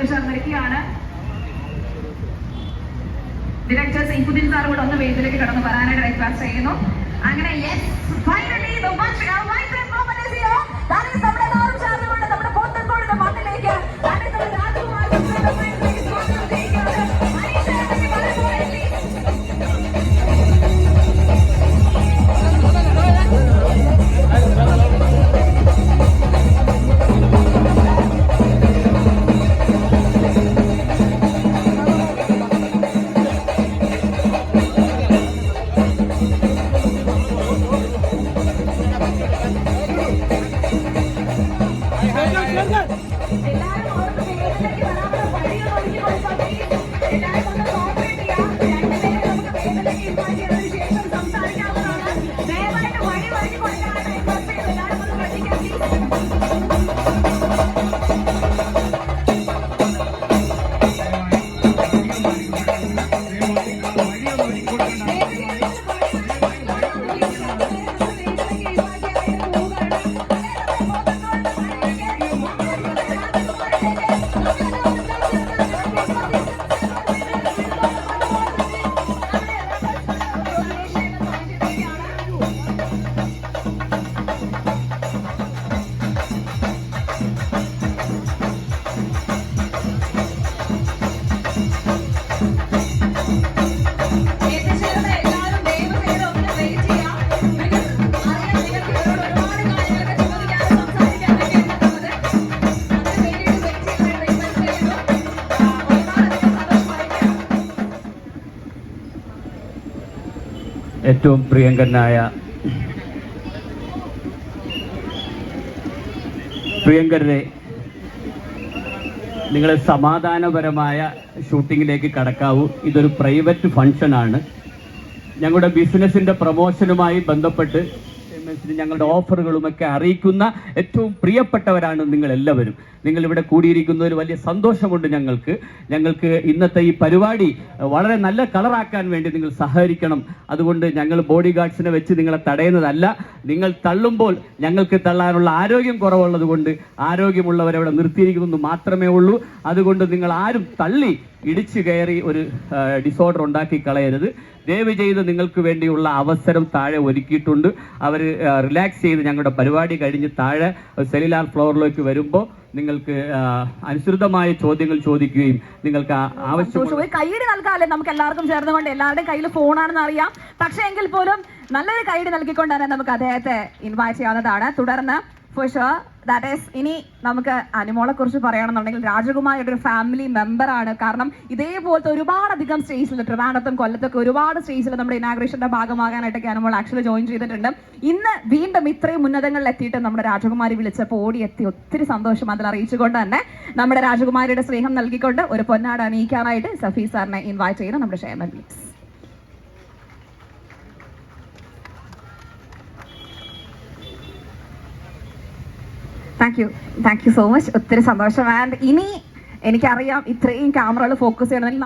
എത്തിച്ചേർന്നിരിക്കുകയാണ്. Director Saifuddin sir കൂടെ ഒന്ന് വേദിയിലേക്ക് കടന്നു വരാനായിട്ട് റിക്വസ്റ്റ് ചെയ്യുന്നു. അങ്ങനെ നമ്മളെല്ലാവരും ചേർന്നുകൊണ്ട് നമ്മുടെ പോത്തൻകോടിന്റെ മണ്ണിലേക്ക് ഏറ്റവും പ്രിയങ്കരനായ പ്രിയങ്കരരെ, നിങ്ങൾ സമാധാനപരമായ ഷൂട്ടിങ്ങിലേക്ക് കടക്കാവൂ. ഇതൊരു പ്രൈവറ്റ് ഫംഗ്ഷനാണ്. ഞങ്ങളുടെ ബിസിനസിൻ്റെ പ്രൊമോഷനുമായി ബന്ധപ്പെട്ട് ഞങ്ങളുടെ ഓഫറുകളുമൊക്കെ അറിയിക്കുന്ന ഏറ്റവും പ്രിയപ്പെട്ടവരാണ് നിങ്ങളെല്ലാവരും. നിങ്ങളിവിടെ കൂടിയിരിക്കുന്നതിൽ വലിയ സന്തോഷമുണ്ട് ഞങ്ങൾക്ക് ഇന്നത്തെ ഈ പരിപാടി വളരെ നല്ല കളറാക്കാൻ വേണ്ടി നിങ്ങൾ സഹകരിക്കണം. അതുകൊണ്ട് ഞങ്ങൾ ബോഡി ഗാർഡ്സിനെ വെച്ച് നിങ്ങളെ തടയുന്നതല്ല. നിങ്ങൾ തള്ളുമ്പോൾ ഞങ്ങൾക്ക് തള്ളാനുള്ള ആരോഗ്യം കുറവുള്ളത് കൊണ്ട് ആരോഗ്യമുള്ളവരെ ഇവിടെ നിർത്തിയിരിക്കുന്നത് മാത്രമേ ഉള്ളൂ. അതുകൊണ്ട് നിങ്ങൾ ആരും തള്ളി ഇടിച്ചു കയറി ഒരു ഡിസോർഡർ ഉണ്ടാക്കി കളയരുത്. ദയവ് ചെയ്ത് നിങ്ങൾക്ക് വേണ്ടിയുള്ള അവസരം താഴെ ഒരുക്കിയിട്ടുണ്ട്. അവർ റിലാക്സ് ചെയ്ത് ഞങ്ങളുടെ പരിപാടി കഴിഞ്ഞ് താഴെ സെല്ലുലാർ ഫ്ലോറിലേക്ക് വരുമ്പോൾ നിങ്ങൾക്ക് അനുസൃതമായ ചോദ്യങ്ങൾ ചോദിക്കുകയും നിങ്ങൾക്ക് ആവശ്യമുള്ള കൈയ്യടി നൽകാല്ലേ. നമുക്ക് എല്ലാവർക്കും ചേർന്നുകൊണ്ട് എല്ലാവരുടെയും കയ്യിൽ ഫോണാണെന്ന് അറിയാം. പക്ഷേ എങ്കിൽ പോലും നല്ലൊരു കൈയ്യടി നൽകിക്കൊണ്ട് തന്നെ നമുക്ക് അദ്ദേഹത്തെ ഇൻവൈറ്റ് ചെയ്യാവുന്നതാണ്. തുടർന്ന് ഫോർ ഷുവർ ദാറ്റ് ഈസ് ഇനി നമുക്ക് അനുമോളെ കുറിച്ച് പറയുകയാണെന്നുണ്ടെങ്കിൽ രാജകുമാരിയുടെ ഒരു ഫാമിലി മെമ്പറാണ്. കാരണം ഇതേപോലത്തെ ഒരുപാടധികം സ്റ്റേജിൽ ട്രിവാൻഡ്രത്തും കൊല്ലത്തൊക്കെ ഒരുപാട് സ്റ്റേജിൽ നമ്മുടെ ഇനാഗ്രേഷന്റെ ഭാഗമാകാനായിട്ടൊക്കെ അനുമോൾ ആക്ച്വലി ജോയിൻ ചെയ്തിട്ടുണ്ട്. ഇന്ന് വീണ്ടും ഇത്രയും ഉന്നതങ്ങളിൽ എത്തിയിട്ട് നമ്മുടെ രാജകുമാരി വിളിച്ചപ്പോൾ ഓടിയെത്തി ഒത്തിരി സന്തോഷം അതിൽ അറിയിച്ചുകൊണ്ട് തന്നെ നമ്മുടെ രാജകുമാരിയുടെ സ്നേഹം നൽകിക്കൊണ്ട് ഒരു പൊന്നാട് അണിയിക്കാനായിട്ട് സഫീ സാറിനെ ഇൻവൈറ്റ് ചെയ്യുന്നു. നമ്മുടെ Kshemen please. Thank you so much. ഒത്തിരി സന്തോഷം. ആൻഡ് ഇനി എനിക്കറിയാം ഇത്രയും ക്യാമറകൾ ഫോക്കസ് ചെയ്യണമെങ്കിൽ